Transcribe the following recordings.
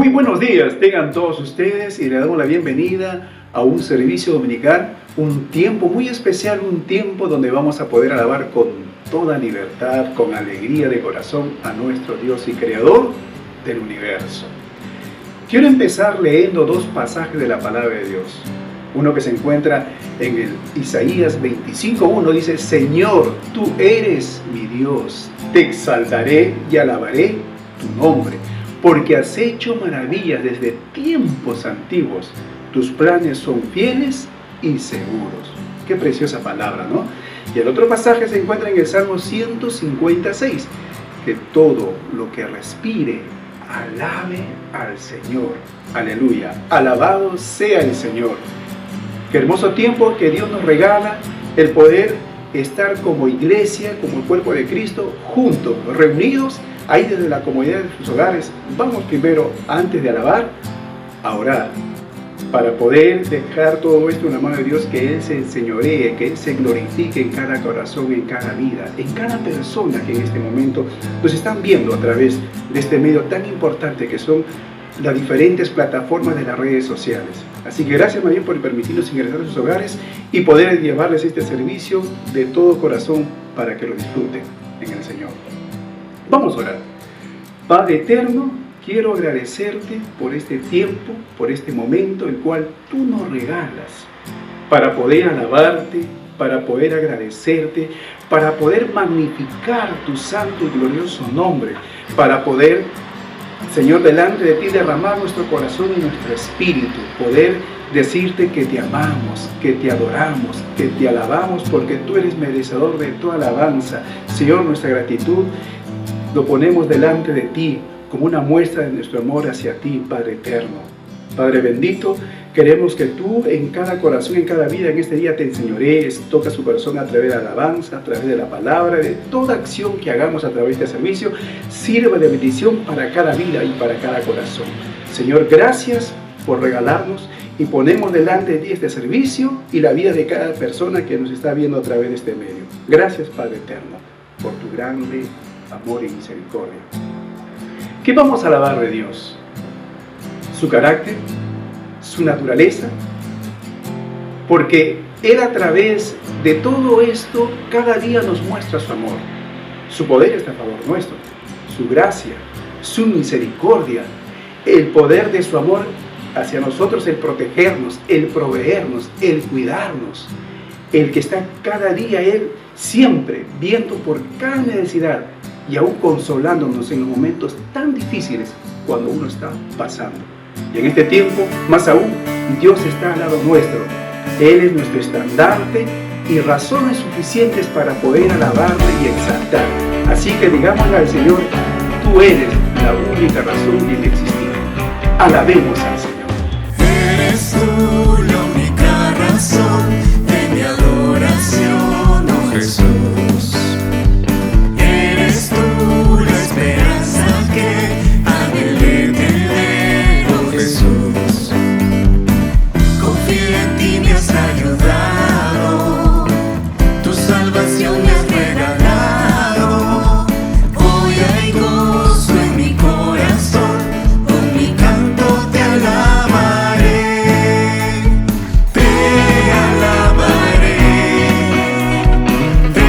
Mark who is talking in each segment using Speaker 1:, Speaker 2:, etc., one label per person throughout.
Speaker 1: Muy buenos días, tengan todos ustedes y le damos la bienvenida a un servicio dominical, un tiempo muy especial, un tiempo donde vamos a poder alabar con toda libertad, con alegría de corazón a nuestro Dios y Creador del universo. Quiero empezar leyendo dos pasajes de la palabra de Dios. Uno que se encuentra en el Isaías 25:1 dice: Señor, tú eres mi Dios, te exaltaré y alabaré tu nombre, porque has hecho maravillas desde tiempos antiguos. Tus planes son fieles y seguros. Qué preciosa palabra, ¿no? Y el otro pasaje se encuentra en el Salmo 156, que todo lo que respire, alabe al Señor. Aleluya, alabado sea el Señor. Qué hermoso tiempo que Dios nos regala, el poder estar como iglesia, como el cuerpo de Cristo, juntos, reunidos, ahí desde la comodidad de sus hogares. Vamos primero, antes de alabar, a orar, para poder dejar todo esto en la mano de Dios, que Él se enseñoree, que Él se glorifique en cada corazón, en cada vida, en cada persona que en este momento nos están viendo a través de este medio tan importante que son las diferentes plataformas de las redes sociales. Así que gracias, María, por permitirnos ingresar a sus hogares y poder llevarles este servicio de todo corazón para que lo disfruten en el Señor. Vamos a orar. Padre eterno, quiero agradecerte por este tiempo, por este momento el cual tú nos regalas para poder alabarte, para poder agradecerte, para poder magnificar tu santo y glorioso nombre, para poder, Señor, delante de ti derramar nuestro corazón y nuestro espíritu, poder decirte que te amamos, que te adoramos, que te alabamos, porque tú eres merecedor de toda alabanza. Señor, nuestra gratitud lo ponemos delante de ti como una muestra de nuestro amor hacia ti, Padre eterno. Padre bendito, queremos que tú en cada corazón, en cada vida, en este día te enseñorees, toca su corazón a través de la alabanza, a través de la palabra, de toda acción que hagamos a través de este servicio, sirva de bendición para cada vida y para cada corazón. Señor, gracias por regalarnos y ponemos delante de ti este servicio y la vida de cada persona que nos está viendo a través de este medio. Gracias, Padre eterno, por tu grande amor y misericordia. ¿Qué vamos a alabar de Dios? Su carácter, su naturaleza, porque Él a través de todo esto cada día nos muestra su amor. Su poder está a favor nuestro, su gracia, su misericordia, el poder de su amor hacia nosotros, el protegernos, el proveernos, el cuidarnos, el que está cada día Él siempre viendo por cada necesidad y aún consolándonos en los momentos tan difíciles cuando uno está pasando. Y en este tiempo, más aún, Dios está al lado nuestro. Él es nuestro estandarte y razones suficientes para poder alabarle y exaltar. Así que digámosle al Señor: tú eres la única razón de existir. Alabemos al Señor.
Speaker 2: Eres tú la única razón de mi adoración, oh Jesús. Eres tú la esperanza que anhelé tener, oh Jesús. Confío en ti, me has ayudado, tu salvación me has regalado. Hoy hay gozo en mi corazón, con mi canto te alabaré, te alabaré, te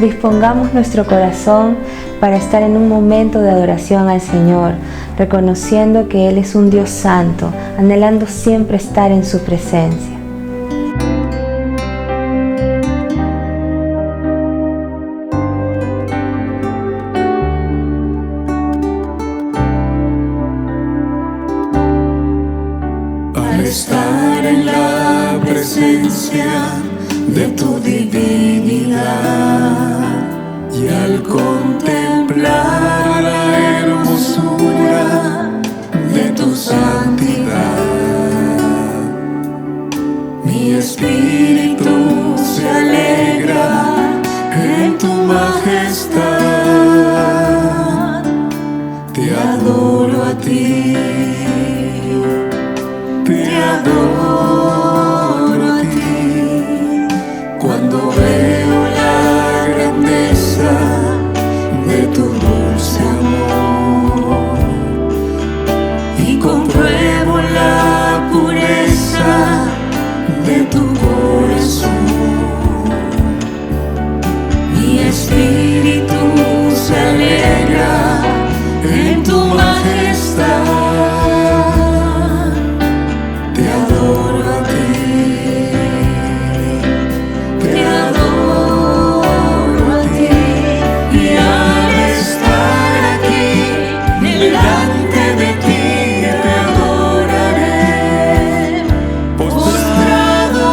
Speaker 3: Dispongamos nuestro corazón para estar en un momento de adoración al Señor, reconociendo que Él es un Dios santo, anhelando siempre estar en su presencia.
Speaker 2: Al estar en la presencia de tu divinidad y al contemplar la hermosura de tu santidad, mi espíritu se alegra en tu majestad. Te adoro a ti, te adoro a ti, cuando veo la grandeza de tu dulce amor y compruebo la pureza de tu corazón. Mi espíritu se alegra en tu majestad. Te adoro a ti, te adoro a ti, y al estar aquí delante de ti te adoraré, postrado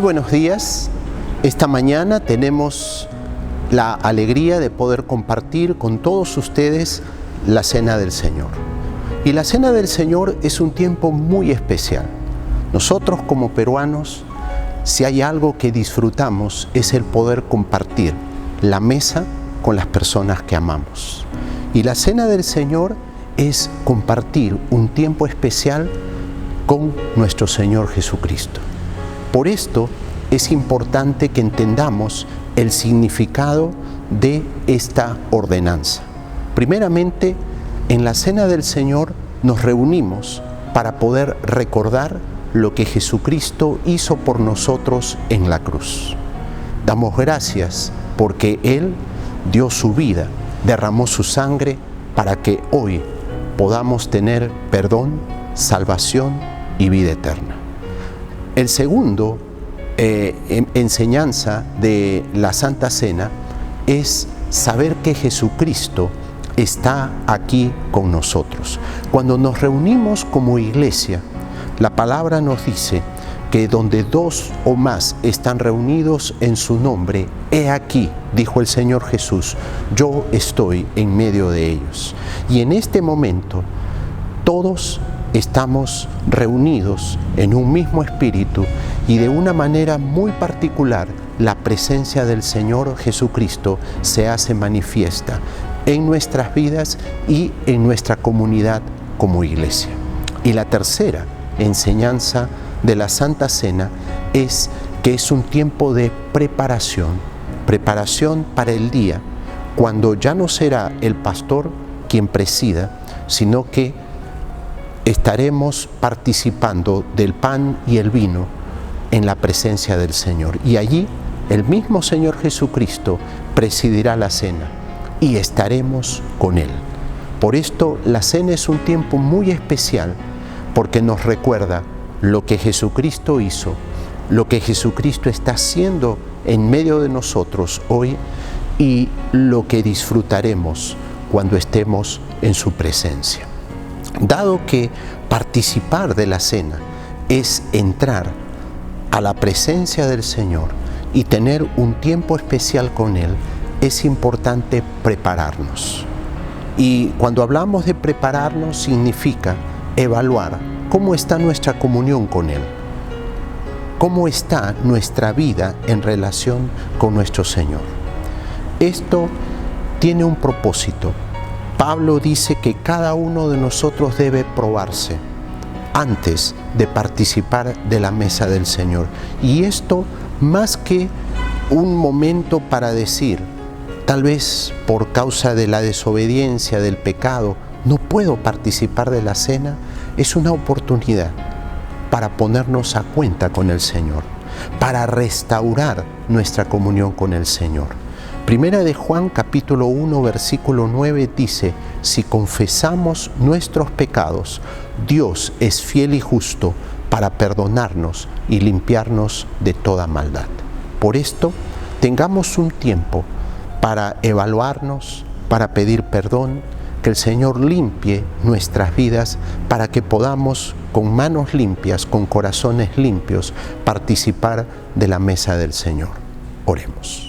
Speaker 4: buenos días. Esta mañana tenemos la alegría de poder compartir con todos ustedes la Cena del Señor. Y la Cena del Señor es un tiempo muy especial. Nosotros como peruanos, si hay algo que disfrutamos es el poder compartir la mesa con las personas que amamos. Y la Cena del Señor es compartir un tiempo especial con nuestro Señor Jesucristo. Por esto es importante que entendamos el significado de esta ordenanza. Primeramente, en la Cena del Señor nos reunimos para poder recordar lo que Jesucristo hizo por nosotros en la cruz. Damos gracias porque Él dio su vida, derramó su sangre para que hoy podamos tener perdón, salvación y vida eterna. El segundo enseñanza de la Santa Cena es saber que Jesucristo está aquí con nosotros. Cuando nos reunimos como iglesia, la palabra nos dice que donde dos o más están reunidos en su nombre, he aquí, dijo el Señor Jesús, yo estoy en medio de ellos. Y en este momento, todos estamos reunidos en un mismo espíritu y de una manera muy particular, la presencia del Señor Jesucristo se hace manifiesta en nuestras vidas y en nuestra comunidad como iglesia. Y la tercera enseñanza de la Santa Cena es que es un tiempo de preparación para el día cuando ya no será el pastor quien presida, sino que estaremos participando del pan y el vino en la presencia del Señor. Y allí el mismo Señor Jesucristo presidirá la cena y estaremos con Él. Por esto la cena es un tiempo muy especial porque nos recuerda lo que Jesucristo hizo, lo que Jesucristo está haciendo en medio de nosotros hoy y lo que disfrutaremos cuando estemos en su presencia. Dado que participar de la cena es entrar a la presencia del Señor y tener un tiempo especial con Él, es importante prepararnos. Y cuando hablamos de prepararnos significa evaluar cómo está nuestra comunión con Él, cómo está nuestra vida en relación con nuestro Señor. Esto tiene un propósito. Pablo dice que cada uno de nosotros debe probarse antes de participar de la mesa del Señor. Y esto más que un momento para decir, tal vez por causa de la desobediencia, del pecado, no puedo participar de la cena, es una oportunidad para ponernos a cuenta con el Señor, para restaurar nuestra comunión con el Señor. Primera de Juan capítulo 1 versículo 9 dice, si confesamos nuestros pecados, Dios es fiel y justo para perdonarnos y limpiarnos de toda maldad. Por esto, tengamos un tiempo para evaluarnos, para pedir perdón, que el Señor limpie nuestras vidas para que podamos con manos limpias, con corazones limpios, participar de la mesa del Señor. Oremos.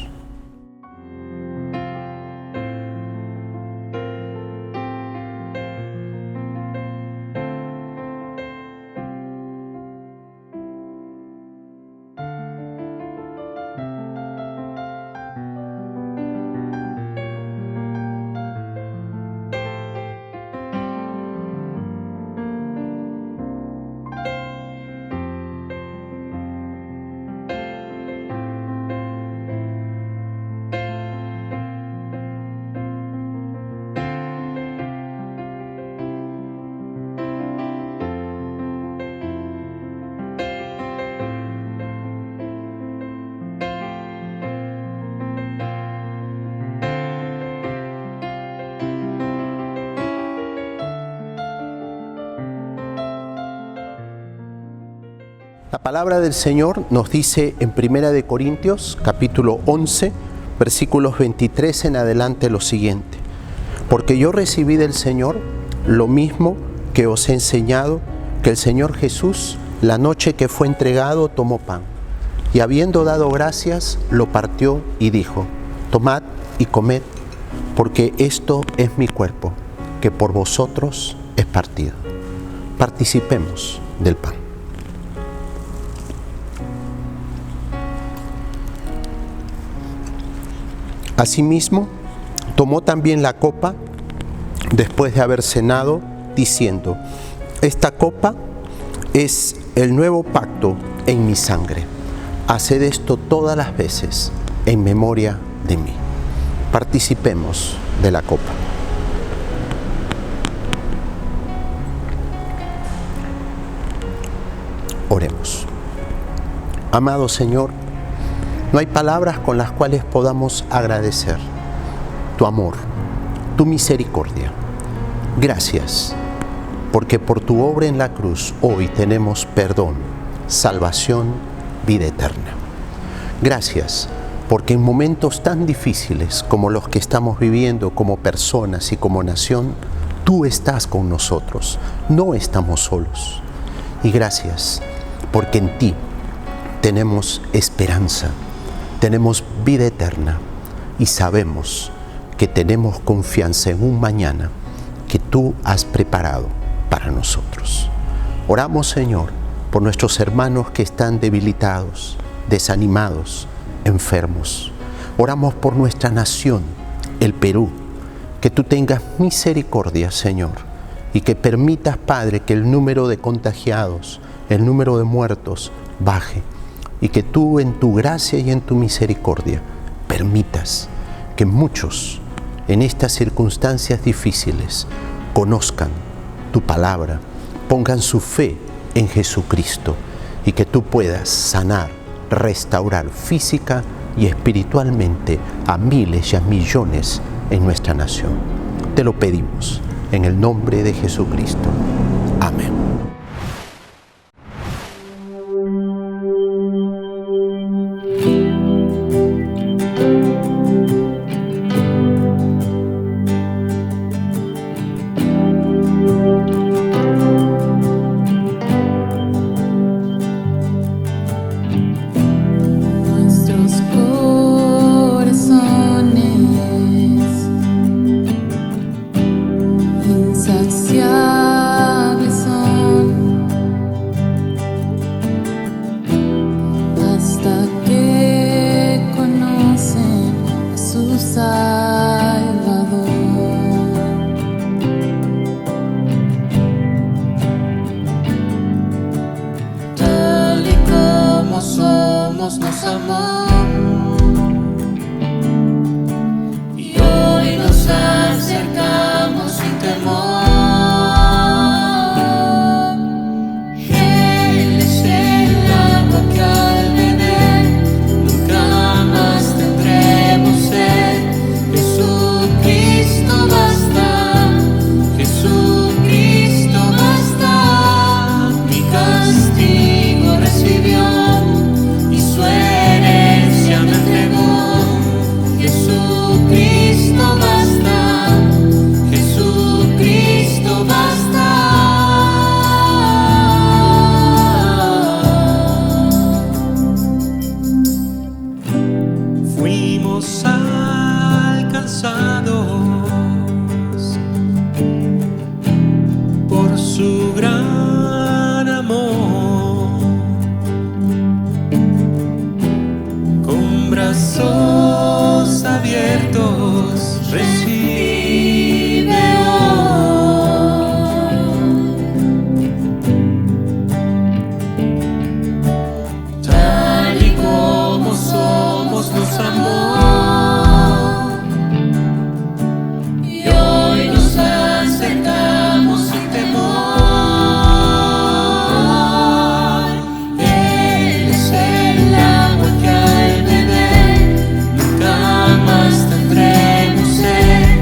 Speaker 4: La palabra del Señor nos dice en 1 de Corintios, capítulo 11, versículos 23 en adelante lo siguiente. Porque yo recibí del Señor lo mismo que os he enseñado, que el Señor Jesús, la noche que fue entregado, tomó pan. y habiendo dado gracias, lo partió y dijo: tomad y comed, porque esto es mi cuerpo, que por vosotros es partido. Participemos del pan. Asimismo, tomó también la copa después de haber cenado, diciendo: esta copa es el nuevo pacto en mi sangre. Haced esto todas las veces en memoria de mí. Participemos de la copa. Oremos. Amado Señor, no hay palabras con las cuales podamos agradecer tu amor, tu misericordia. Gracias, porque por tu obra en la cruz hoy tenemos perdón, salvación, vida eterna. Gracias, porque en momentos tan difíciles como los que estamos viviendo como personas y como nación, tú estás con nosotros, no estamos solos. Y gracias, porque en ti tenemos esperanza, tenemos vida eterna y sabemos que tenemos confianza en un mañana que tú has preparado para nosotros. Oramos, Señor, por nuestros hermanos que están debilitados, desanimados, enfermos. Oramos por nuestra nación, el Perú, que tú tengas misericordia, Señor, y que permitas, Padre, que el número de contagiados, el número de muertos baje, y que tú en tu gracia y en tu misericordia permitas que muchos en estas circunstancias difíciles conozcan tu palabra, pongan su fe en Jesucristo y que tú puedas sanar, restaurar física y espiritualmente a miles y a millones en nuestra nación. Te lo pedimos en el nombre de Jesucristo. Amén.
Speaker 2: Nos amó y hoy nos acercamos sin temor. Él es el agua que al beber nunca más tendremos sed. Jesucristo basta, Jesucristo basta. Mi castigo recibió, su herencia me entregó. Jesucristo basta, Jesucristo basta. Fuimos alcanzados por su gran amor. Brazos abiertos, recibe hoy. Tal y como somos nos amó y hoy nos acercamos sin temor. Él es el agua que al beber nunca más tendremos sed.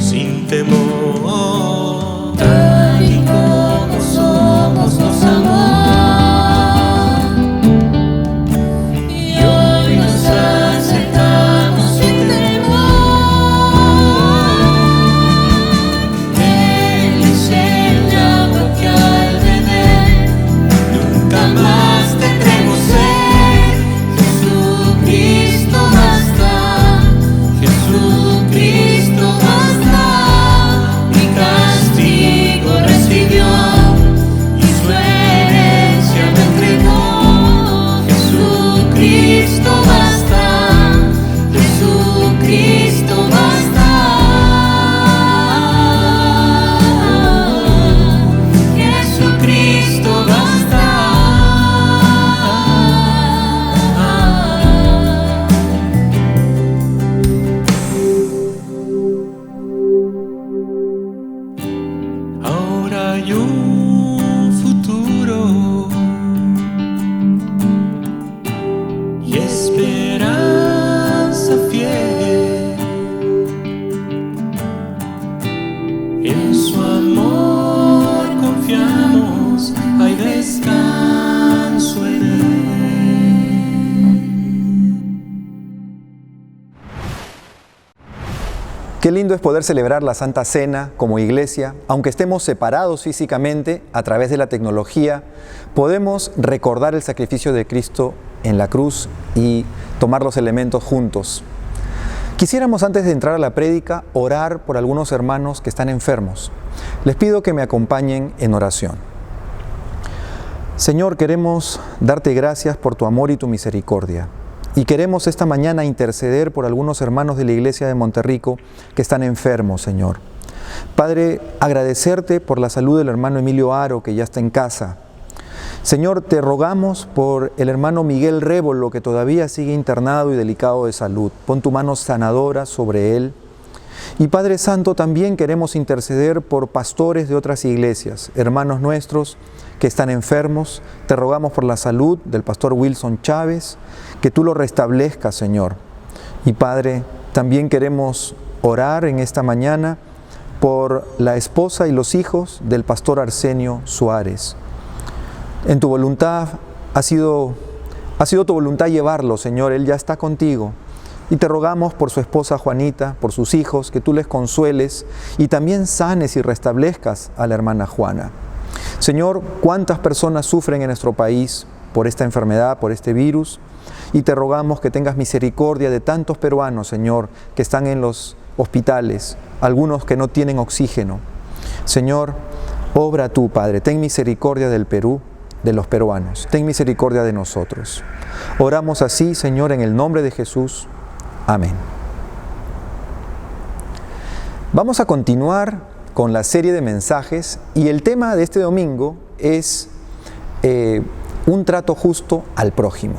Speaker 2: sin temor. Tal y como somos nos amó, y hoy nos aceptamos sin temor. Él es el agua que al beber nunca más tendremos sed. Jesucristo basta, Jesucristo basta. Mi castigo recibió y su herencia me entregó. Jesucristo basta, Jesucristo basta. Jesucristo basta. Ahora hay un futuro y esperanza fiel. En su amor confiamos, hay descanso en él.
Speaker 5: Qué lindo es poder celebrar la Santa Cena como iglesia, aunque estemos separados físicamente a través de la tecnología, podemos recordar el sacrificio de Cristo en la cruz y tomar los elementos juntos. Quisiéramos, antes de entrar a la prédica, orar por algunos hermanos que están enfermos. Les pido que me acompañen en oración. Señor, queremos darte gracias por tu amor y tu misericordia. Y queremos esta mañana interceder por algunos hermanos de la iglesia de Monterrico que están enfermos, Señor. Padre, agradecerte por la salud del hermano Emilio Aro, que ya está en casa. Señor, te rogamos por el hermano Miguel Révolo, que todavía sigue internado y delicado de salud. Pon tu mano sanadora sobre él. Y Padre Santo, también queremos interceder por pastores de otras iglesias, hermanos nuestros que están enfermos. Te rogamos por la salud del pastor Wilson Chávez, que tú lo restablezcas, Señor. Y Padre, también queremos orar en esta mañana por la esposa y los hijos del pastor Arsenio Suárez. En tu voluntad ha sido tu voluntad llevarlo, Señor. Él ya está contigo. Y te rogamos por su esposa Juanita, por sus hijos, que tú les consueles y también sanes y restablezcas a la hermana Juana. Señor, cuántas personas sufren en nuestro país por esta enfermedad, por este virus, y te rogamos que tengas misericordia de tantos peruanos, Señor, que están en los hospitales, algunos que no tienen oxígeno. Señor, obra tú, Padre, ten misericordia del Perú, de los peruanos, ten misericordia de nosotros. Oramos así, Señor, en el nombre de Jesús. Amén. Vamos a continuar con la serie de mensajes y el tema de este domingo es un trato justo al prójimo.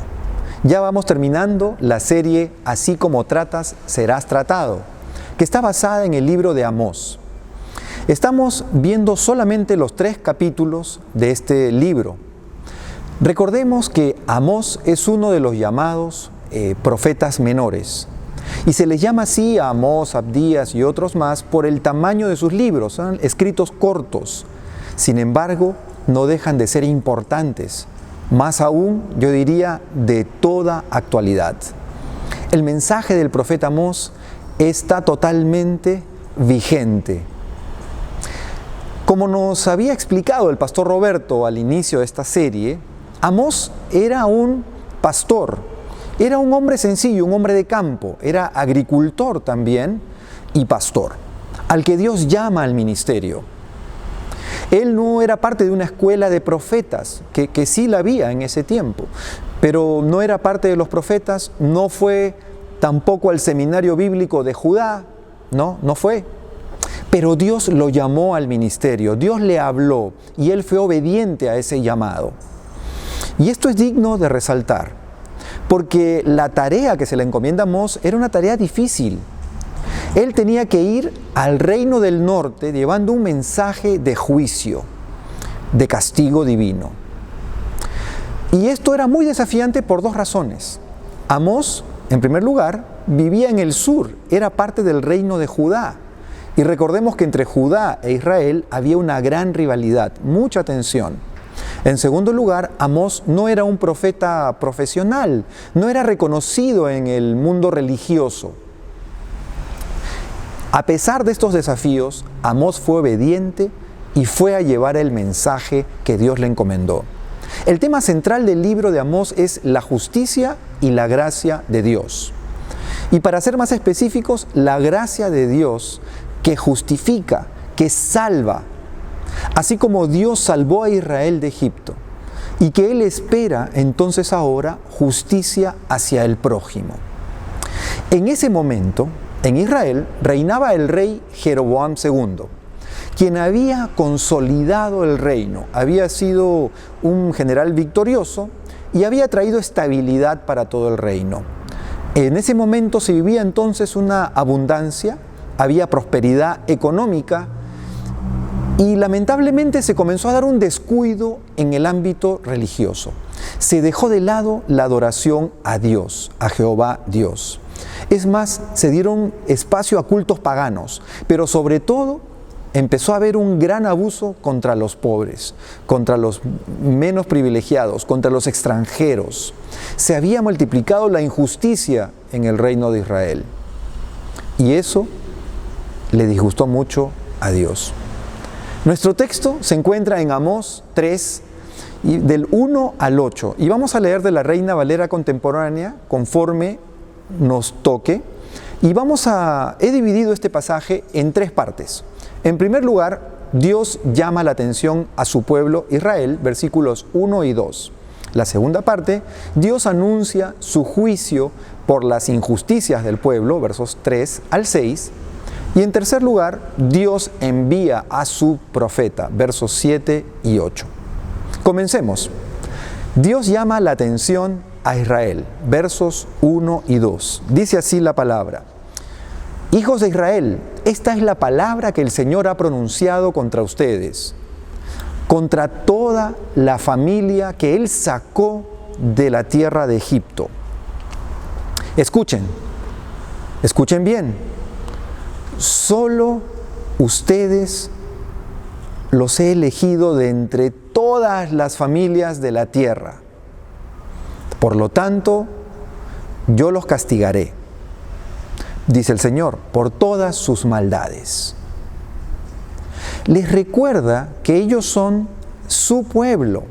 Speaker 5: Ya vamos terminando la serie Así como tratas, serás tratado, que está basada en el libro de Amós. Estamos viendo solamente los 3 capítulos de este libro. Recordemos que Amós es uno de los llamados profetas menores. Y se les llama así a Amós, Abdías y otros más por el tamaño de sus libros. Son escritos cortos. Sin embargo, no dejan de ser importantes. Más aún, yo diría, de toda actualidad. El mensaje del profeta Amós está totalmente vigente. Como nos había explicado el pastor Roberto al inicio de esta serie, Amós era un pastor, era un hombre sencillo, un hombre de campo, era agricultor también y pastor, al que Dios llama al ministerio. Él no era parte de una escuela de profetas, que sí la había en ese tiempo, pero no era parte de los profetas, no fue tampoco al seminario bíblico de Judá, no fue. Pero Dios lo llamó al ministerio, Dios le habló y él fue obediente a ese llamado. Y esto es digno de resaltar, porque la tarea que se le encomienda a Amós era una tarea difícil. Él tenía que ir al reino del norte llevando un mensaje de juicio, de castigo divino. Y esto era muy desafiante por 2 razones. Amós En primer lugar, vivía en el sur, era parte del reino de Judá. Y recordemos que entre Judá e Israel había una gran rivalidad, mucha tensión. En segundo lugar, Amós no era un profeta profesional, no era reconocido en el mundo religioso. A pesar de estos desafíos, Amós fue obediente y fue a llevar el mensaje que Dios le encomendó. El tema central del libro de Amós es la justicia y la gracia de Dios. Y para ser más específicos, la gracia de Dios que justifica, que salva, así como Dios salvó a Israel de Egipto, y que Él espera entonces ahora justicia hacia el prójimo. En ese momento, en Israel, reinaba el rey Jeroboam II, quien había consolidado el reino, había sido un general victorioso y había traído estabilidad para todo el reino. En ese momento se vivía entonces una abundancia, había prosperidad económica y lamentablemente se comenzó a dar un descuido en el ámbito religioso. Se dejó de lado la adoración a Dios, a Jehová Dios. Es más, se dieron espacio a cultos paganos, pero sobre todo empezó a haber un gran abuso contra los pobres, contra los menos privilegiados, contra los extranjeros. Se había multiplicado la injusticia en el reino de Israel. Y eso le disgustó mucho a Dios. Nuestro texto se encuentra en Amós 3, del 1 al 8. Y vamos a leer de la Reina Valera contemporánea conforme nos toque. Y he dividido este pasaje en 3 partes. En primer lugar, Dios llama la atención a su pueblo Israel, versículos 1 y 2. La segunda parte, Dios anuncia su juicio por las injusticias del pueblo, versos 3 al 6. Y en tercer lugar, Dios envía a su profeta, versos 7 y 8. Comencemos. Dios llama la atención a Israel, versos 1 y 2. Dice así la palabra: Hijos de Israel, esta es la palabra que el Señor ha pronunciado contra ustedes, contra toda la familia que Él sacó de la tierra de Egipto. Escuchen bien. Solo ustedes los he elegido de entre todas las familias de la tierra. Por lo tanto, yo los castigaré, dice el Señor, por todas sus maldades. Les recuerda que ellos son su pueblo,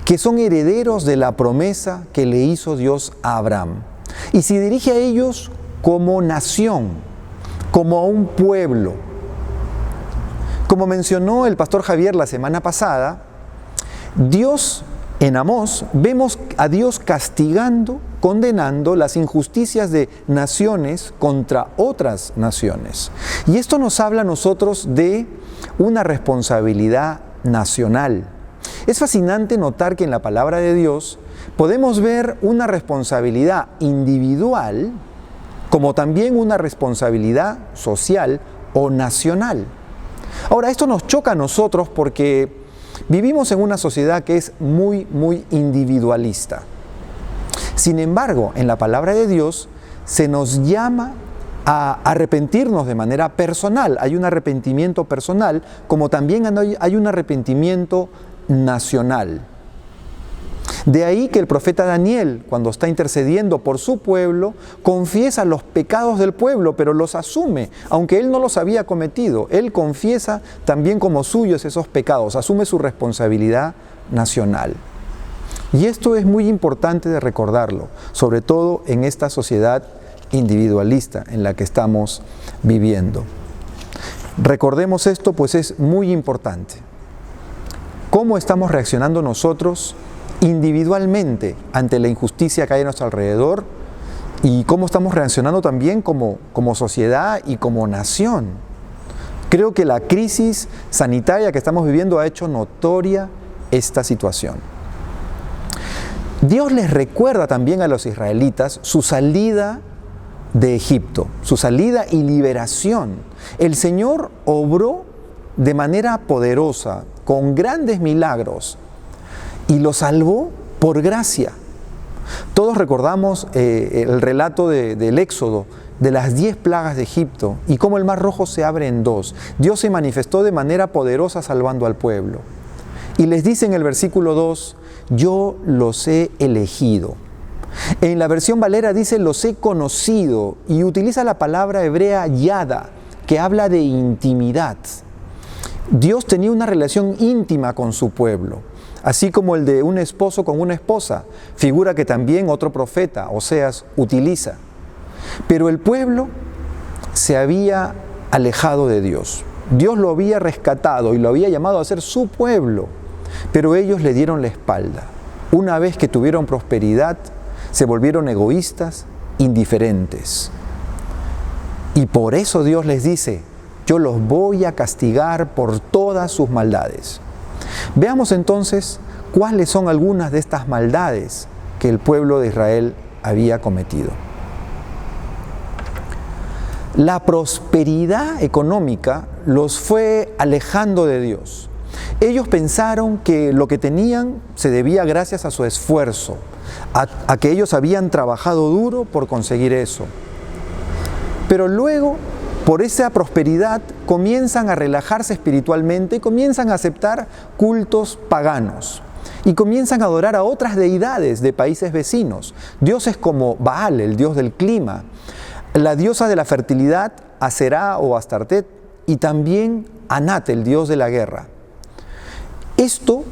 Speaker 5: que son herederos de la promesa que le hizo Dios a Abraham. Y se dirige a ellos como nación, como a un pueblo. Como mencionó el pastor Javier la semana pasada, en Amós vemos a Dios castigando, condenando las injusticias de naciones contra otras naciones. Y esto nos habla a nosotros de una responsabilidad nacional. Es fascinante notar que en la palabra de Dios podemos ver una responsabilidad individual como también una responsabilidad social o nacional. Ahora, esto nos choca a nosotros porque vivimos en una sociedad que es muy individualista. Sin embargo, en la palabra de Dios se nos llama a arrepentirnos de manera personal. Hay un arrepentimiento personal, como también hay un arrepentimiento nacional. De ahí que el profeta Daniel, cuando está intercediendo por su pueblo, confiesa los pecados del pueblo, pero los asume, aunque él no los había cometido. Él confiesa también como suyos esos pecados, asume su responsabilidad nacional. Y esto es muy importante de recordarlo, sobre todo en esta sociedad individualista en la que estamos viviendo. Recordemos esto, pues es muy importante. ¿Cómo estamos reaccionando nosotros individualmente ante la injusticia que hay a nuestro alrededor? Y cómo estamos reaccionando también como sociedad y como nación. Creo que la crisis sanitaria que estamos viviendo ha hecho notoria esta situación. Dios les recuerda también a los israelitas su salida de Egipto, su salida y liberación. El Señor obró de manera poderosa, con grandes milagros, y los salvó por gracia. Todos recordamos el relato del Éxodo, de las 10 plagas de Egipto y cómo el Mar Rojo se abre en dos. Dios se manifestó de manera poderosa salvando al pueblo. Y les dice en el versículo 2, yo los he elegido. En la versión Valera dice, los he conocido, y utiliza la palabra hebrea yada, que habla de intimidad. Dios tenía una relación íntima con su pueblo, así como el de un esposo con una esposa, figura que también otro profeta, Oseas, utiliza. Pero el pueblo se había alejado de Dios. Dios lo había rescatado y lo había llamado a ser su pueblo, pero ellos le dieron la espalda. Una vez que tuvieron prosperidad, se volvieron egoístas, indiferentes. Y por eso Dios les dice, yo los voy a castigar por todas sus maldades. Veamos entonces cuáles son algunas de estas maldades que el pueblo de Israel había cometido. La prosperidad económica los fue alejando de Dios. Ellos pensaron que lo que tenían se debía gracias a su esfuerzo, a que ellos habían trabajado duro por conseguir eso. Pero luego, por esa prosperidad, comienzan a relajarse espiritualmente, comienzan a aceptar cultos paganos y comienzan a adorar a otras deidades de países vecinos. Dioses como Baal, el dios del clima, la diosa de la fertilidad, Aserá o Astartet, y también Anat, el dios de la guerra. Esto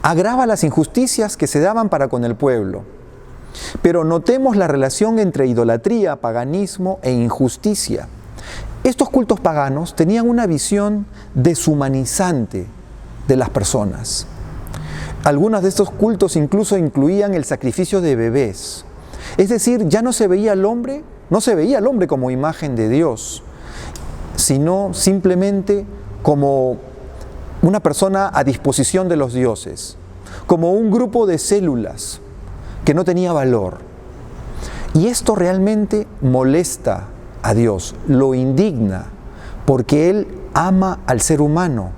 Speaker 5: agrava las injusticias que se daban para con el pueblo. Pero notemos la relación entre idolatría, paganismo e injusticia. Estos cultos paganos tenían una visión deshumanizante de las personas. Algunos de estos cultos incluso incluían el sacrificio de bebés. Es decir, ya no se veía al hombre como imagen de Dios, sino simplemente como una persona a disposición de los dioses, como un grupo de células que no tenía valor. Y esto realmente molesta a Dios, lo indigna, porque Él ama al ser humano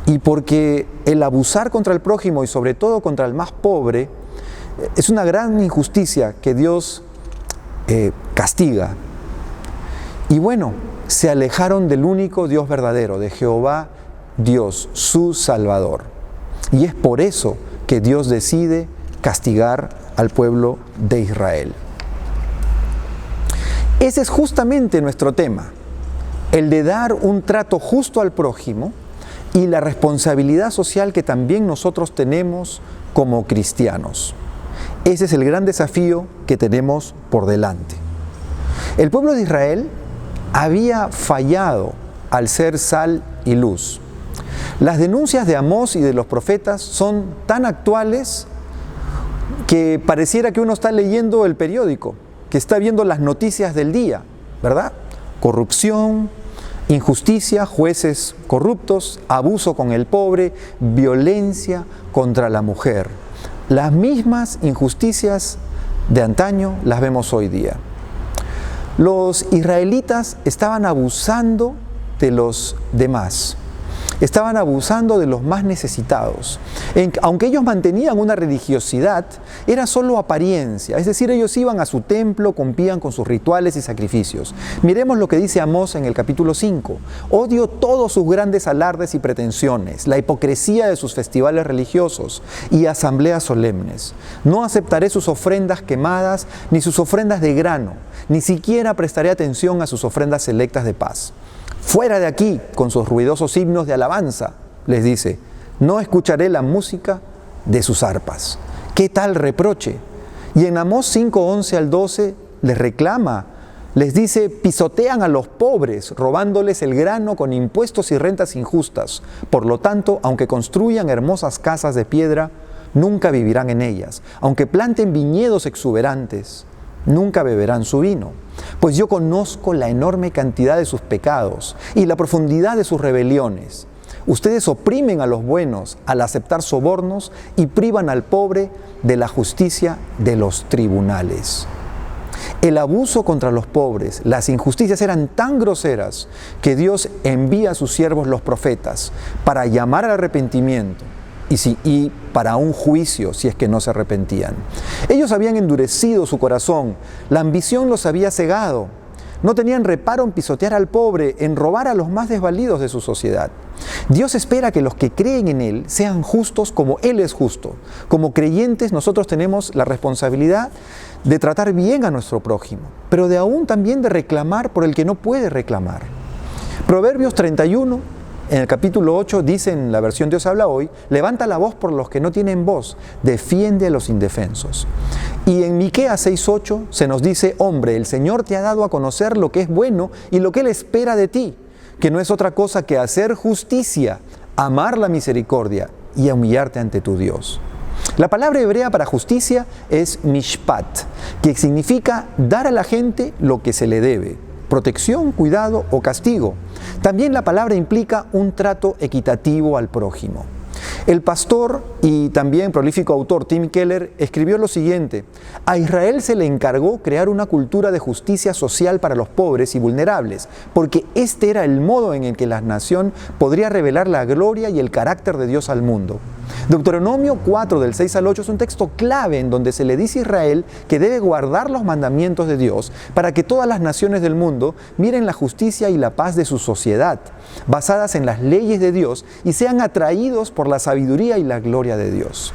Speaker 5: y porque el abusar contra el prójimo y sobre todo contra el más pobre es una gran injusticia que Dios castiga. Y bueno, se alejaron del único Dios verdadero, de Jehová Dios, su Salvador. Y es por eso que Dios decide castigar al pueblo de Israel. Ese es justamente nuestro tema, el de dar un trato justo al prójimo y la responsabilidad social que también nosotros tenemos como cristianos. Ese es el gran desafío que tenemos por delante. El pueblo de Israel había fallado al ser sal y luz. Las denuncias de Amós y de los profetas son tan actuales que pareciera que uno está leyendo el periódico, que está viendo las noticias del día, ¿verdad? Corrupción, injusticia, jueces corruptos, abuso con el pobre, violencia contra la mujer. Las mismas injusticias de antaño las vemos hoy día. Los israelitas estaban abusando de los demás. Estaban abusando de los más necesitados. Aunque ellos mantenían una religiosidad, era solo apariencia. Es decir, ellos iban a su templo, cumplían con sus rituales y sacrificios. Miremos lo que dice Amós en el capítulo 5. Odio todos sus grandes alardes y pretensiones, la hipocresía de sus festivales religiosos y asambleas solemnes. No aceptaré sus ofrendas quemadas ni sus ofrendas de grano, ni siquiera prestaré atención a sus ofrendas selectas de paz. Fuera de aquí con sus ruidosos himnos de alabanza, les dice, no escucharé la música de sus arpas. ¿Qué tal reproche? Y en Amós 5, 11 al 12 les reclama, les dice, pisotean a los pobres, robándoles el grano con impuestos y rentas injustas. Por lo tanto, aunque construyan hermosas casas de piedra, nunca vivirán en ellas. Aunque planten viñedos exuberantes, nunca beberán su vino, pues yo conozco la enorme cantidad de sus pecados y la profundidad de sus rebeliones. Ustedes oprimen a los buenos al aceptar sobornos y privan al pobre de la justicia de los tribunales. El abuso contra los pobres, las injusticias eran tan groseras que Dios envía a sus siervos los profetas para llamar al arrepentimiento, y para un juicio si es que no se arrepentían. Ellos habían endurecido su corazón, la ambición los había cegado, no tenían reparo en pisotear al pobre, en robar a los más desvalidos de su sociedad. Dios espera que los que creen en Él sean justos como Él es justo. Como creyentes nosotros tenemos la responsabilidad de tratar bien a nuestro prójimo, pero de aún también de reclamar por el que no puede reclamar. Proverbios 31, en el capítulo 8, dice en la versión Dios habla hoy: levanta la voz por los que no tienen voz, defiende a los indefensos. Y en Miqueas 6:8 se nos dice: hombre, el Señor te ha dado a conocer lo que es bueno y lo que Él espera de ti, que no es otra cosa que hacer justicia, amar la misericordia y humillarte ante tu Dios. La palabra hebrea para justicia es mishpat, que significa dar a la gente lo que se le debe: protección, cuidado o castigo. También la palabra implica un trato equitativo al prójimo. El pastor y también prolífico autor Tim Keller escribió lo siguiente: a Israel se le encargó crear una cultura de justicia social para los pobres y vulnerables, porque este era el modo en el que la nación podría revelar la gloria y el carácter de Dios al mundo. Deuteronomio 4 del 6 al 8 es un texto clave en donde se le dice a Israel que debe guardar los mandamientos de Dios para que todas las naciones del mundo miren la justicia y la paz de su sociedad, basadas en las leyes de Dios, y sean atraídos por la sabiduría y la gloria de Dios.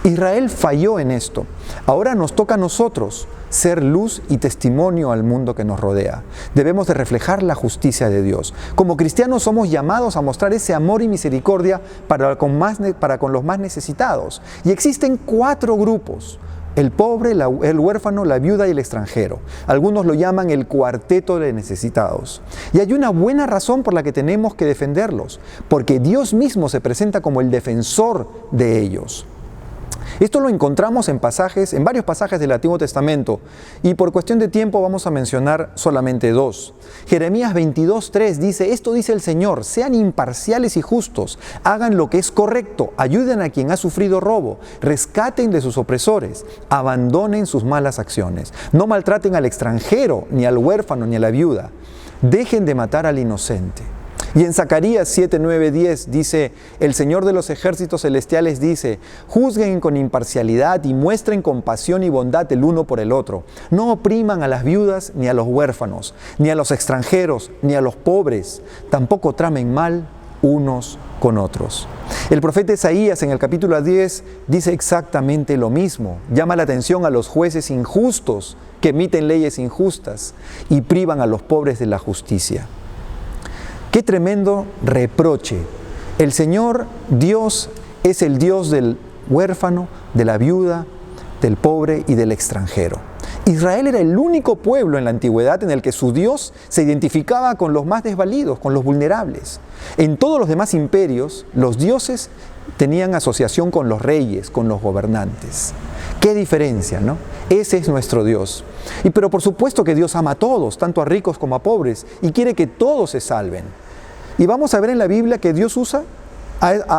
Speaker 5: Israel falló en esto. Ahora nos toca a nosotros ser luz y testimonio al mundo que nos rodea. Debemos de reflejar la justicia de Dios. Como cristianos somos llamados a mostrar ese amor y misericordia para con los más necesitados. Y existen 4 grupos: el pobre, el huérfano, la viuda y el extranjero. Algunos lo llaman el cuarteto de necesitados. Y hay una buena razón por la que tenemos que defenderlos, porque Dios mismo se presenta como el defensor de ellos. Esto lo encontramos en varios pasajes del Antiguo Testamento, y por cuestión de tiempo vamos a mencionar solamente 2. Jeremías 22:3 dice: esto dice el Señor, sean imparciales y justos, hagan lo que es correcto, ayuden a quien ha sufrido robo, rescaten de sus opresores, abandonen sus malas acciones, no maltraten al extranjero, ni al huérfano, ni a la viuda, dejen de matar al inocente. Y en Zacarías 7, 9, 10 dice: el Señor de los ejércitos celestiales dice: juzguen con imparcialidad y muestren compasión y bondad el uno por el otro. No opriman a las viudas, ni a los huérfanos, ni a los extranjeros, ni a los pobres. Tampoco tramen mal unos con otros. El profeta Isaías en el capítulo 10 dice exactamente lo mismo. Llama la atención a los jueces injustos que emiten leyes injustas y privan a los pobres de la justicia. ¡Qué tremendo reproche! El Señor Dios es el Dios del huérfano, de la viuda, del pobre y del extranjero. Israel era el único pueblo en la antigüedad en el que su Dios se identificaba con los más desvalidos, con los vulnerables. En todos los demás imperios, los dioses tenían asociación con los reyes, con los gobernantes. ¡Qué diferencia!, ¿no? Ese es nuestro Dios. Pero por supuesto que Dios ama a todos, tanto a ricos como a pobres, y quiere que todos se salven. Y vamos a ver en la Biblia que Dios usa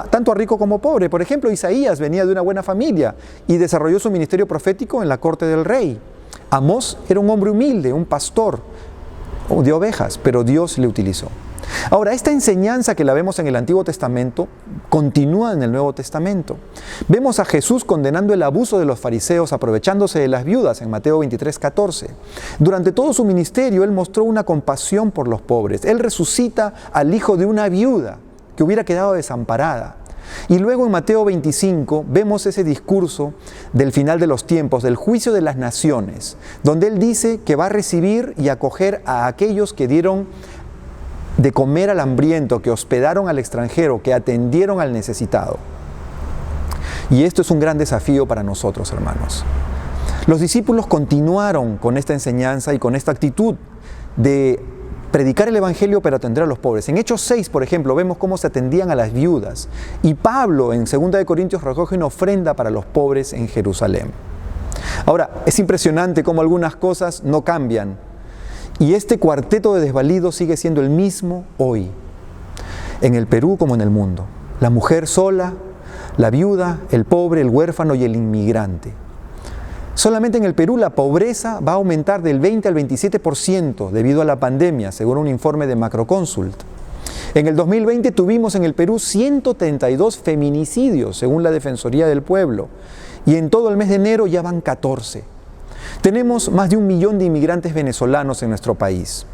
Speaker 5: tanto a rico como pobre. Por ejemplo, Isaías venía de una buena familia y desarrolló su ministerio profético en la corte del rey. Amós era un hombre humilde, un pastor de ovejas, pero Dios le utilizó. Ahora, esta enseñanza que la vemos en el Antiguo Testamento continúa en el Nuevo Testamento. Vemos a Jesús condenando el abuso de los fariseos aprovechándose de las viudas en Mateo 23:14. Durante todo su ministerio, Él mostró una compasión por los pobres. Él resucita al hijo de una viuda que hubiera quedado desamparada. Y luego en Mateo 25 vemos ese discurso del final de los tiempos, del juicio de las naciones, donde Él dice que va a recibir y acoger a aquellos que dieron de comer al hambriento, que hospedaron al extranjero, que atendieron al necesitado. Y esto es un gran desafío para nosotros, hermanos. Los discípulos continuaron con esta enseñanza y con esta actitud de predicar el Evangelio, pero atender a los pobres. En Hechos 6, por ejemplo, vemos cómo se atendían a las viudas. Y Pablo, en 2 de Corintios, recoge una ofrenda para los pobres en Jerusalén. Ahora, es impresionante cómo algunas cosas no cambian. Y este cuarteto de desvalidos sigue siendo el mismo hoy, en el Perú como en el mundo. La mujer sola, la viuda, el pobre, el huérfano y el inmigrante. Solamente en el Perú la pobreza va a aumentar del 20 al 27% debido a la pandemia, según un informe de Macroconsult. En el 2020 tuvimos en el Perú 132 feminicidios, según la Defensoría del Pueblo, y en todo el mes de enero ya van 14. Tenemos más de 1 millón de inmigrantes venezolanos en nuestro país.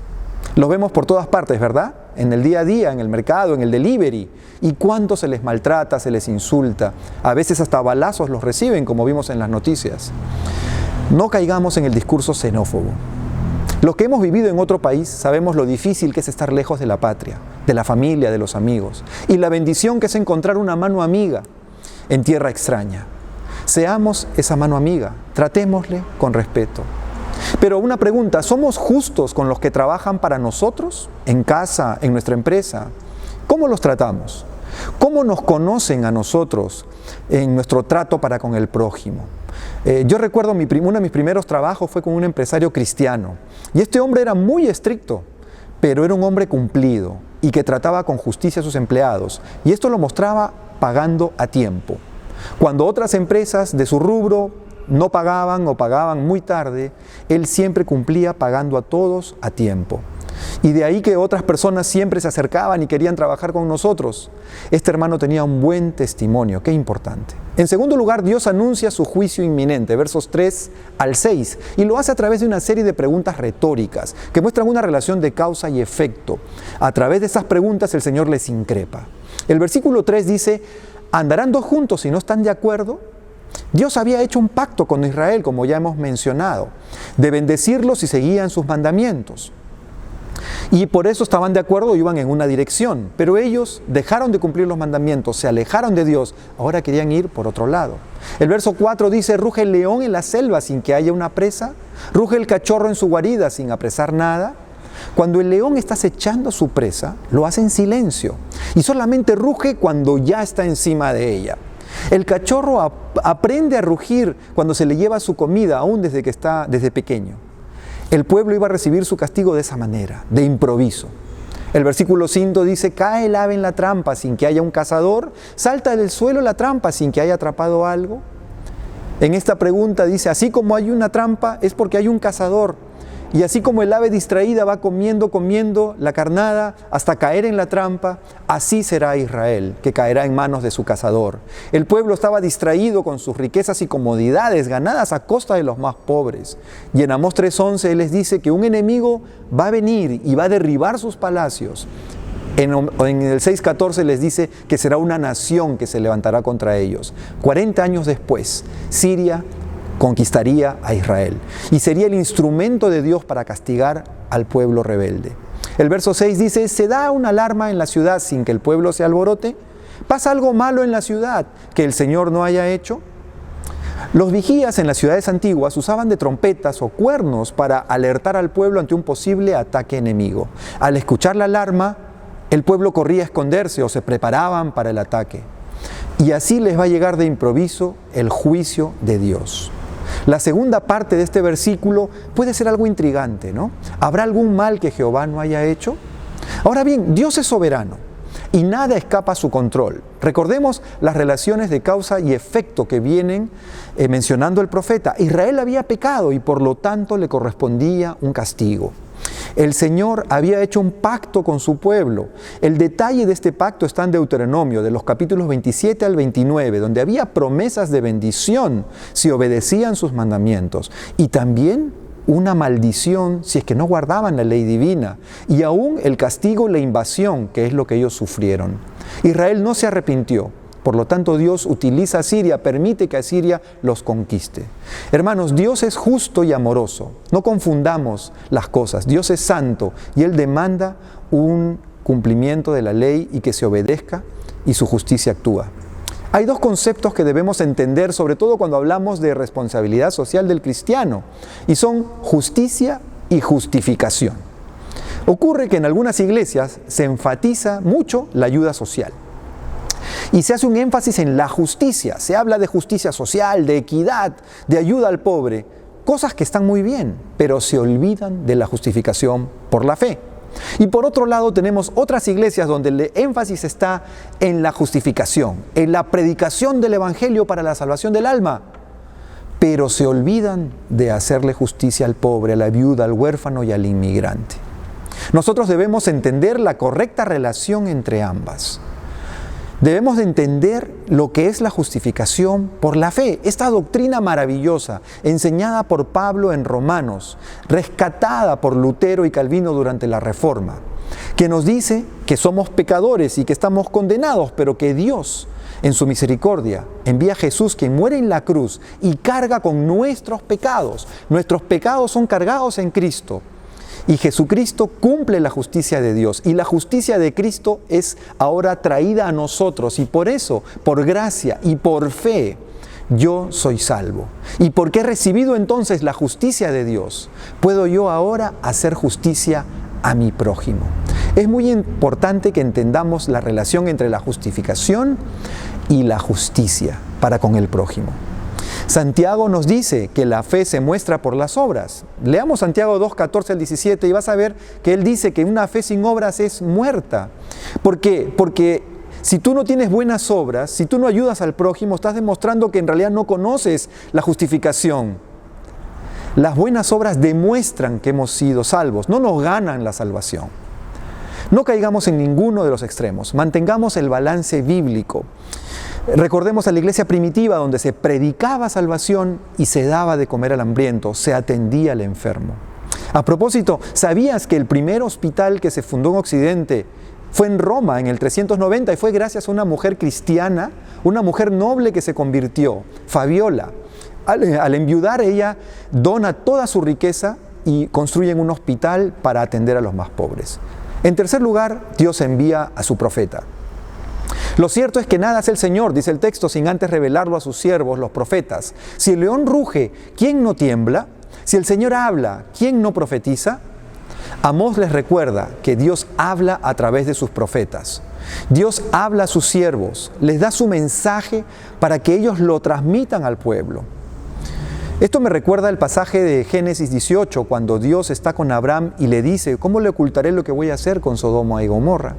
Speaker 5: Los vemos por todas partes, ¿verdad? En el día a día, en el mercado, en el delivery. ¿Y cuánto se les maltrata, se les insulta? A veces hasta balazos los reciben, como vimos en las noticias. No caigamos en el discurso xenófobo. Los que hemos vivido en otro país sabemos lo difícil que es estar lejos de la patria, de la familia, de los amigos, y la bendición que es encontrar una mano amiga en tierra extraña. Seamos esa mano amiga, tratémosle con respeto. Pero una pregunta, ¿somos justos con los que trabajan para nosotros, en casa, en nuestra empresa? ¿Cómo los tratamos? ¿Cómo nos conocen a nosotros en nuestro trato para con el prójimo? Yo recuerdo uno de mis primeros trabajos fue con un empresario cristiano. Y este hombre era muy estricto, pero era un hombre cumplido y que trataba con justicia a sus empleados. Y esto lo mostraba pagando a tiempo. Cuando otras empresas de su rubro no pagaban o pagaban muy tarde, él siempre cumplía pagando a todos a tiempo. Y de ahí que otras personas siempre se acercaban y querían trabajar con nosotros. Este hermano tenía un buen testimonio, qué importante. En segundo lugar, Dios anuncia su juicio inminente, versos 3 al 6, y lo hace a través de una serie de preguntas retóricas que muestran una relación de causa y efecto. A través de esas preguntas el Señor les increpa. El versículo 3 dice: ¿andarán dos juntos si no están de acuerdo? Dios había hecho un pacto con Israel, como ya hemos mencionado, de bendecirlos si seguían sus mandamientos. Y por eso estaban de acuerdo, iban en una dirección. Pero ellos dejaron de cumplir los mandamientos, se alejaron de Dios, ahora querían ir por otro lado. El verso 4 dice: ruge el león en la selva sin que haya una presa, ruge el cachorro en su guarida sin apresar nada. Cuando el león está acechando a su presa, lo hace en silencio y solamente ruge cuando ya está encima de ella. El cachorro aprende a rugir cuando se le lleva su comida, aún desde pequeño. El pueblo iba a recibir su castigo de esa manera, de improviso. El versículo 5 dice: cae el ave en la trampa sin que haya un cazador, salta del suelo la trampa sin que haya atrapado algo. En esta pregunta dice: así como hay una trampa es porque hay un cazador. Y así como el ave distraída va comiendo la carnada hasta caer en la trampa, así será Israel, que caerá en manos de su cazador. El pueblo estaba distraído con sus riquezas y comodidades ganadas a costa de los más pobres. Y en Amós 3:11 Él les dice que un enemigo va a venir y va a derribar sus palacios. En el 6:14 les dice que será una nación que se levantará contra ellos. 40 años después, Siria conquistaría a Israel y sería el instrumento de Dios para castigar al pueblo rebelde. El verso 6 dice: se da una alarma en la ciudad sin que el pueblo se alborote. ¿Pasa algo malo en la ciudad que el Señor no haya hecho? Los vigías en las ciudades antiguas usaban de trompetas o cuernos para alertar al pueblo ante un posible ataque enemigo. Al escuchar la alarma, el pueblo corría a esconderse o se preparaban para el ataque. Y así les va a llegar de improviso el juicio de Dios. La segunda parte de este versículo puede ser algo intrigante, ¿no? ¿Habrá algún mal que Jehová no haya hecho? Ahora bien, Dios es soberano y nada escapa a su control. Recordemos las relaciones de causa y efecto que vienen mencionando el profeta. Israel había pecado y por lo tanto le correspondía un castigo. El Señor había hecho un pacto con su pueblo. El detalle de este pacto está en Deuteronomio, de los capítulos 27 al 29, donde había promesas de bendición si obedecían sus mandamientos, y también una maldición si es que no guardaban la ley divina, y aún el castigo y la invasión, que es lo que ellos sufrieron. Israel no se arrepintió. Por lo tanto, Dios utiliza a Siria, permite que Asiria los conquiste. Hermanos, Dios es justo y amoroso. No confundamos las cosas. Dios es santo y Él demanda un cumplimiento de la ley y que se obedezca, y su justicia actúa. Hay dos conceptos que debemos entender, sobre todo cuando hablamos de responsabilidad social del cristiano, y son justicia y justificación. Ocurre que en algunas iglesias se enfatiza mucho la ayuda social. Y se hace un énfasis en la justicia, se habla de justicia social, de equidad, de ayuda al pobre, cosas que están muy bien, pero se olvidan de la justificación por la fe. Y por otro lado tenemos otras iglesias donde el énfasis está en la justificación, en la predicación del evangelio para la salvación del alma, pero se olvidan de hacerle justicia al pobre, a la viuda, al huérfano y al inmigrante. Nosotros debemos entender la correcta relación entre ambas. Debemos de entender lo que es la justificación por la fe, esta doctrina maravillosa, enseñada por Pablo en Romanos, rescatada por Lutero y Calvino durante la Reforma, que nos dice que somos pecadores y que estamos condenados, pero que Dios, en su misericordia, envía a Jesús, quien muere en la cruz y carga con nuestros pecados. Nuestros pecados son cargados en Cristo. Y Jesucristo cumple la justicia de Dios. Y la justicia de Cristo es ahora traída a nosotros. Y por eso, por gracia y por fe, yo soy salvo. Y porque he recibido entonces la justicia de Dios, puedo yo ahora hacer justicia a mi prójimo. Es muy importante que entendamos la relación entre la justificación y la justicia para con el prójimo. Santiago nos dice que la fe se muestra por las obras. Leamos Santiago 2, 14 al 17 y vas a ver que él dice que una fe sin obras es muerta. ¿Por qué? Porque si tú no tienes buenas obras, si tú no ayudas al prójimo, estás demostrando que en realidad no conoces la justificación. Las buenas obras demuestran que hemos sido salvos, no nos ganan la salvación. No caigamos en ninguno de los extremos, mantengamos el balance bíblico. Recordemos a la iglesia primitiva donde se predicaba salvación y se daba de comer al hambriento, se atendía al enfermo. A propósito, ¿sabías que el primer hospital que se fundó en Occidente fue en Roma en el 390 y fue gracias a una mujer cristiana, una mujer noble que se convirtió, Fabiola? Al enviudar ella dona toda su riqueza y construyen un hospital para atender a los más pobres. En tercer lugar, Dios envía a su profeta. Lo cierto es que nada hace el Señor, dice el texto, sin antes revelarlo a sus siervos, los profetas. Si el león ruge, ¿quién no tiembla? Si el Señor habla, ¿quién no profetiza? Amós les recuerda que Dios habla a través de sus profetas. Dios habla a sus siervos, les da su mensaje para que ellos lo transmitan al pueblo. Esto me recuerda el pasaje de Génesis 18, cuando Dios está con Abraham y le dice, ¿cómo le ocultaré lo que voy a hacer con Sodoma y Gomorra?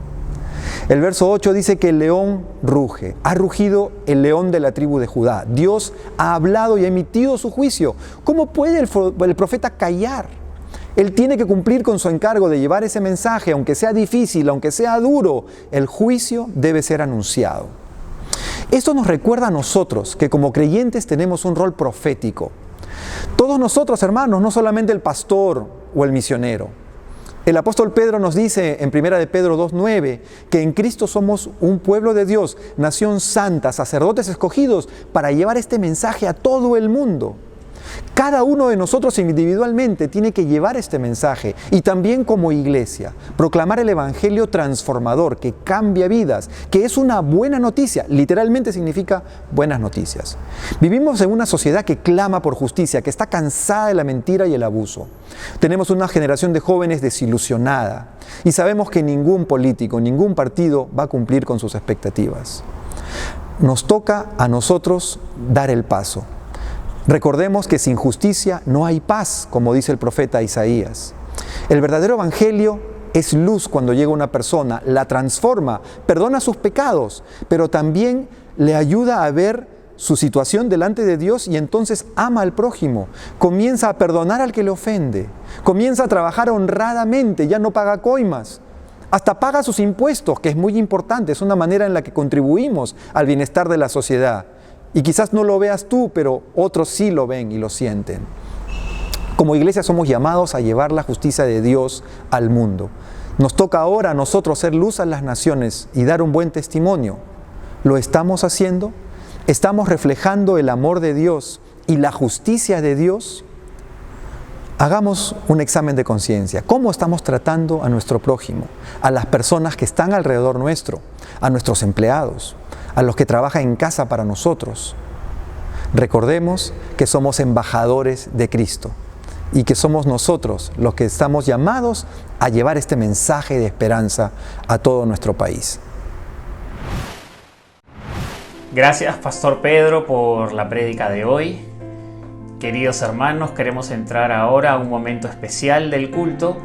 Speaker 5: El verso 8 dice que el león ruge, ha rugido el león de la tribu de Judá. Dios ha hablado y ha emitido su juicio. ¿Cómo puede el profeta callar? Él tiene que cumplir con su encargo de llevar ese mensaje, aunque sea difícil, aunque sea duro, el juicio debe ser anunciado. Esto nos recuerda a nosotros que como creyentes tenemos un rol profético. Todos nosotros, hermanos, no solamente el pastor o el misionero. El apóstol Pedro nos dice en 1 de Pedro 2:9 que en Cristo somos un pueblo de Dios, nación santa, sacerdotes escogidos para llevar este mensaje a todo el mundo. Cada uno de nosotros individualmente tiene que llevar este mensaje y también como iglesia, proclamar el evangelio transformador que cambia vidas, que es una buena noticia, literalmente significa buenas noticias. Vivimos en una sociedad que clama por justicia, que está cansada de la mentira y el abuso. Tenemos una generación de jóvenes desilusionada y sabemos que ningún político, ningún partido va a cumplir con sus expectativas. Nos toca a nosotros dar el paso. Recordemos que sin justicia no hay paz, como dice el profeta Isaías. El verdadero evangelio es luz cuando llega una persona, la transforma, perdona sus pecados, pero también le ayuda a ver su situación delante de Dios y entonces ama al prójimo, comienza a perdonar al que le ofende, comienza a trabajar honradamente, ya no paga coimas, hasta paga sus impuestos, que es muy importante, es una manera en la que contribuimos al bienestar de la sociedad. Y quizás no lo veas tú, pero otros sí lo ven y lo sienten. Como iglesia somos llamados a llevar la justicia de Dios al mundo. Nos toca ahora a nosotros ser luz a las naciones y dar un buen testimonio. ¿Lo estamos haciendo? ¿Estamos reflejando el amor de Dios y la justicia de Dios? Hagamos un examen de conciencia. ¿Cómo estamos tratando a nuestro prójimo? A las personas que están alrededor nuestro, a nuestros empleados, a los que trabajan en casa para nosotros. Recordemos que somos embajadores de Cristo y que somos nosotros los que estamos llamados a llevar este mensaje de esperanza a todo nuestro país.
Speaker 6: Gracias, Pastor Pedro, por la prédica de hoy. Queridos hermanos, queremos entrar ahora a un momento especial del culto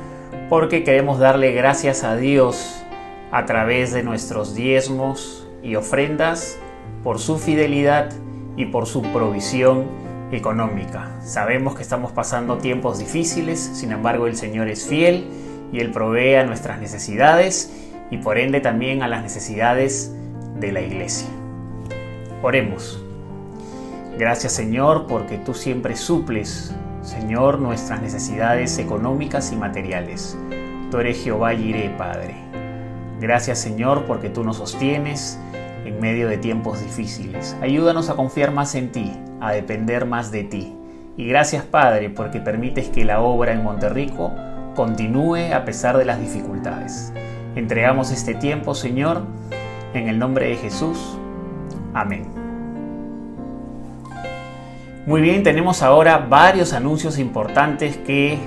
Speaker 6: porque queremos darle gracias a Dios a través de nuestros diezmos y ofrendas por su fidelidad y por su provisión económica. Sabemos que estamos pasando tiempos difíciles, sin embargo el Señor es fiel y Él provee a nuestras necesidades y por ende también a las necesidades de la iglesia. Oremos. Gracias, Señor, porque tú siempre suples, Señor, nuestras necesidades económicas y materiales. Tú eres Jehová Jireh, Padre. Gracias, Señor, porque tú nos sostienes en medio de tiempos difíciles. Ayúdanos a confiar más en ti, a depender más de ti. Y gracias, Padre, porque permites que la obra en Monterrico continúe a pesar de las dificultades. Entregamos este tiempo, Señor, en el nombre de Jesús. Amén. Muy bien, tenemos ahora varios anuncios importantes que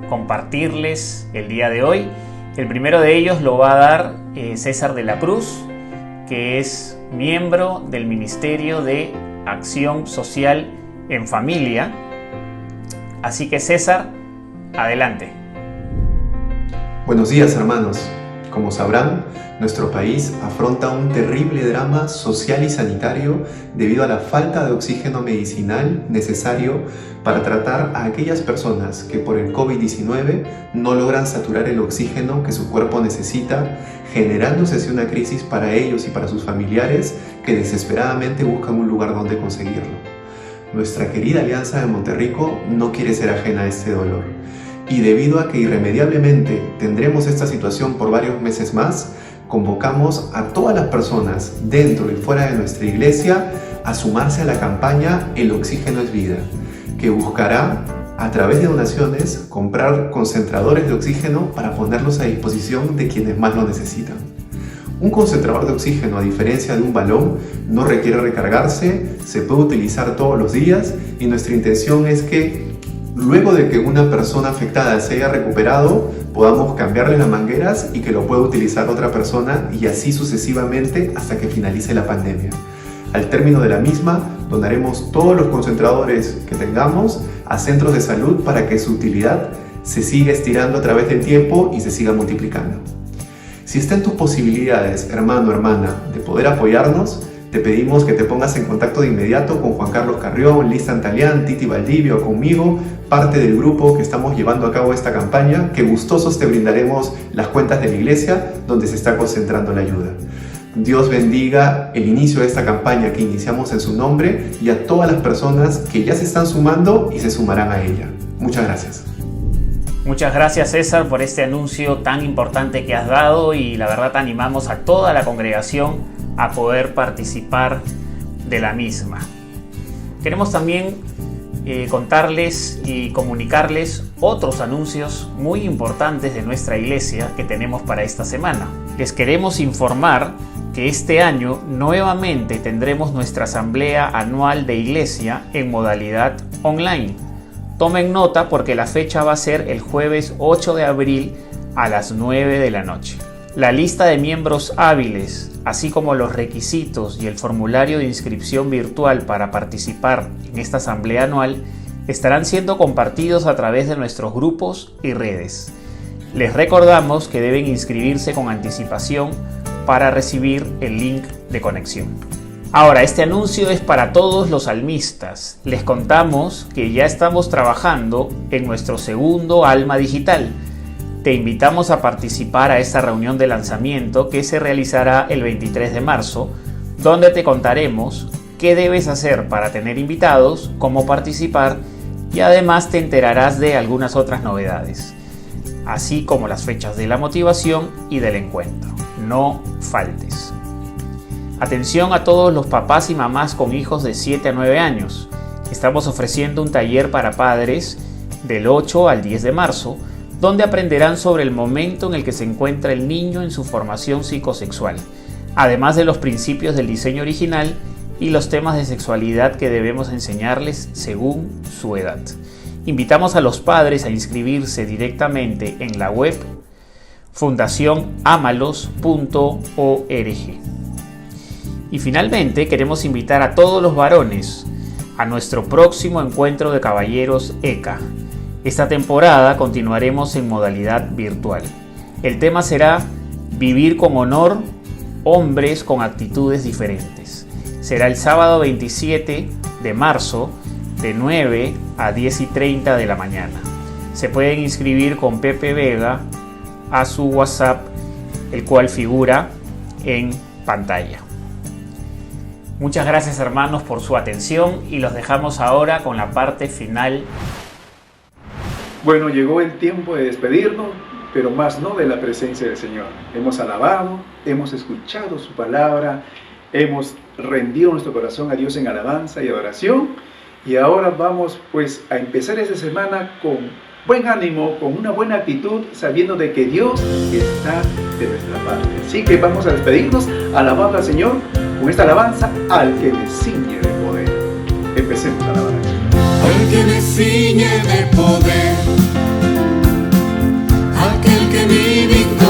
Speaker 6: compartirles el día de hoy. El primero de ellos lo va a dar César de la Cruz, que es miembro del Ministerio de Acción Social en Familia. Así que César, adelante.
Speaker 7: Buenos días, hermanos. Como sabrán, nuestro país afronta un terrible drama social y sanitario debido a la falta de oxígeno medicinal necesario para tratar a aquellas personas que por el COVID-19 no logran saturar el oxígeno que su cuerpo necesita, generándose así una crisis para ellos y para sus familiares que desesperadamente buscan un lugar donde conseguirlo. Nuestra querida Alianza de Monterrico no quiere ser ajena a este dolor. Y debido a que irremediablemente tendremos esta situación por varios meses más, convocamos a todas las personas dentro y fuera de nuestra iglesia a sumarse a la campaña El Oxígeno es Vida, que buscará, a través de donaciones, comprar concentradores de oxígeno para ponerlos a disposición de quienes más lo necesitan. Un concentrador de oxígeno, a diferencia de un balón, no requiere recargarse, se puede utilizar todos los días y nuestra intención es que luego de que una persona afectada se haya recuperado, podamos cambiarle las mangueras y que lo pueda utilizar otra persona y así sucesivamente hasta que finalice la pandemia. Al término de la misma, donaremos todos los concentradores que tengamos a centros de salud para que su utilidad se siga estirando a través del tiempo y se siga multiplicando. Si está en tus posibilidades, hermano o hermana, de poder apoyarnos, te pedimos que te pongas en contacto de inmediato con Juan Carlos Carrión, Liz Santalián, Titi Valdivia o conmigo, parte del grupo que estamos llevando a cabo esta campaña, que gustosos te brindaremos las cuentas de la iglesia donde se está concentrando la ayuda. Dios bendiga el inicio de esta campaña que iniciamos en su nombre y a todas las personas que ya se están sumando y se sumarán a ella. Muchas gracias.
Speaker 6: Muchas gracias, César, por este anuncio tan importante que has dado y la verdad animamos a toda la congregación a poder participar de la misma. Queremos también contarles y comunicarles otros anuncios muy importantes de nuestra iglesia que tenemos para esta semana. Les queremos informar que este año nuevamente tendremos nuestra asamblea anual de iglesia en modalidad online. Tomen nota porque la fecha va a ser el jueves 8 de abril a las 9 de la noche. La lista de miembros hábiles, así como los requisitos y el formulario de inscripción virtual para participar en esta asamblea anual, estarán siendo compartidos a través de nuestros grupos y redes. Les recordamos que deben inscribirse con anticipación para recibir el link de conexión. Ahora, este anuncio es para todos los salmistas. Les contamos que ya estamos trabajando en nuestro segundo alma digital. Te invitamos a participar a esta reunión de lanzamiento que se realizará el 23 de marzo, donde te contaremos qué debes hacer para tener invitados, cómo participar y además te enterarás de algunas otras novedades, así como las fechas de la motivación y del encuentro. No faltes. Atención a todos los papás y mamás con hijos de 7 a 9 años. Estamos ofreciendo un taller para padres del 8 al 10 de marzo, donde aprenderán sobre el momento en el que se encuentra el niño en su formación psicosexual, además de los principios del diseño original y los temas de sexualidad que debemos enseñarles según su edad. Invitamos a los padres a inscribirse directamente en la web fundacionamalos.org. Y finalmente queremos invitar a todos los varones a nuestro próximo encuentro de caballeros ECA. Esta temporada continuaremos en modalidad virtual. El tema será Vivir con honor, hombres con actitudes diferentes. Será el sábado 27 de marzo de 9 a 10:30 de la mañana. Se pueden inscribir con Pepe Vega a su WhatsApp, el cual figura en pantalla. Muchas gracias, hermanos, por su atención y los dejamos ahora con la parte final.
Speaker 1: Bueno, llegó el tiempo de despedirnos, pero más no de la presencia del Señor. Hemos alabado, hemos escuchado su palabra, hemos rendido nuestro corazón a Dios en alabanza y adoración, y ahora vamos pues a empezar esta semana con buen ánimo, con una buena actitud, sabiendo de que Dios está de nuestra parte. Así que vamos a despedirnos alabando al Señor con esta alabanza al que me ciñe de poder. Empecemos a alabar al Señor.
Speaker 2: Al que me ciñe de poder, aquel que mi victoria